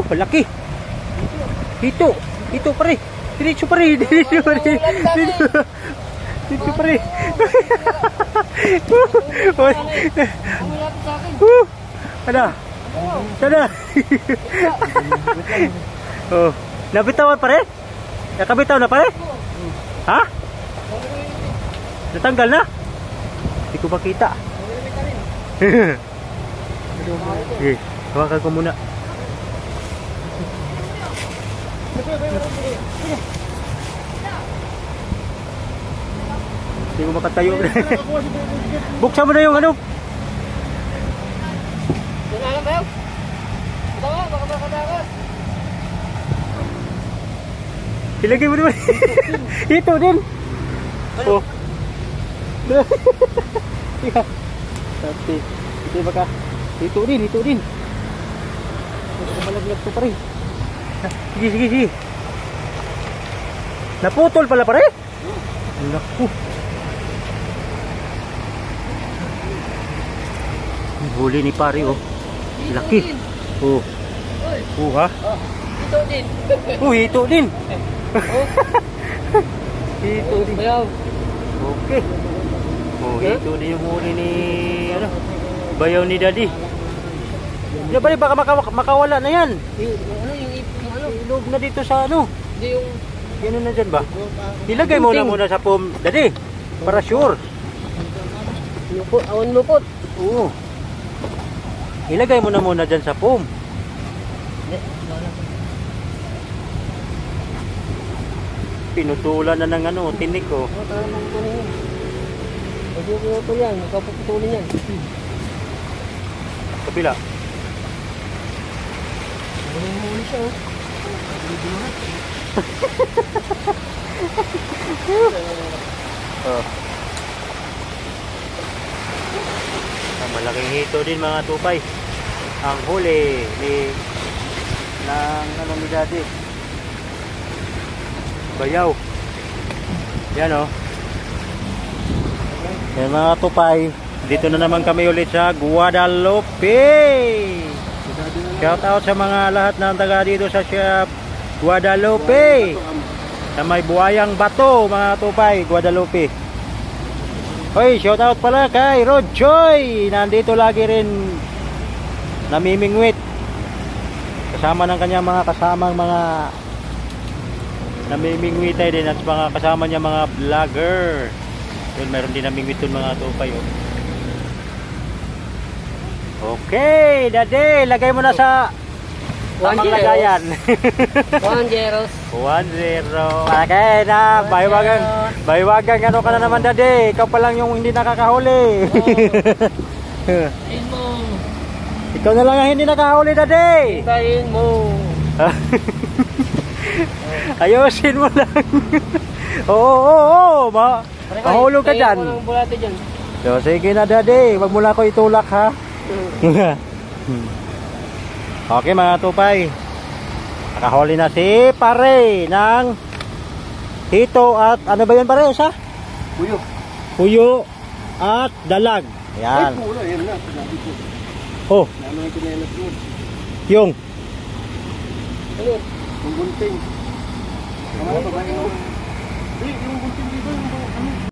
Malaki. Hito pare. Diretso pare. Diretso pare. Ada. Sana. Oh, nabitawan pare? Nakabitaw na pare? Ha? Natanggal na? Hindi ko makita. Okay, hawakan ko muna. Hindi ko makatayo. Buksan mo na yung ano. Ilagay mo naman. Ito din. Oh. Tapi ito baka. Ito din. Malaglag to pare. Sige. Naputol pala pare? Naku. Huli ni pare oh. Laki. Oh. Ha? Ito din. Ito din. Ito din. Bayaw. Okay. Ito din yung huli ni ano? Bayaw ni Daddy. Ya pare baka makawala na yan. Ano yung ano? Ilog na dito sa ano? Hindi yung Yan na dyan ba? Ilagay mo na muna sa foam, Daddy. Para sure. awan lupot. Oo. Ilagay mo na muna dyan sa foam. Pinutulan na ng ano, tinik ko. Pagpuputol yan, magpaputulin yan. Kapila. Huli siya oh. Oh. Malaking hito din mga tupay. Ang huli ng ano ni Daddy. Bayaw. Yan oh. Yan mga tupay. Dito na naman kami ulit sa Guadalupe. Shout out sa mga lahat ng taga dito sa Guadalupe. Sa may buhayang bato mga tupay, Guadalupe. Hoy, shout out pala kay Rod Choi. Nandito lagi rin namimingwit. Kasama ng kanyang mga kasamang mga namimingwitay din at mga kasama niya mga vlogger. Yun, meron din namingwit dun mga tupay oh. Okay, Daddy, lagay mo na sa tamang lagayan. 1-0. 1-0. Okay na, baywagang ano ka na naman, Daddy. Ikaw pa lang yung hindi nakakahuli. Hintayin mo. Ikaw na lang ang hindi nakahuli, Daddy. Hintayin mo. Ayusin mo lang. Oo. Mahulog ka dyan. Hintayin mo ng bulate dyan. So, sige na, Daddy. Wag mo lang ako itulak, ha? Okay mga tupay, nakahuli na si pare ng hito at ano ba yan pare? Isa? Puyo at dalag. Yan. Oh. Yung Ano? Yung bunting. Yung bunting dito, yung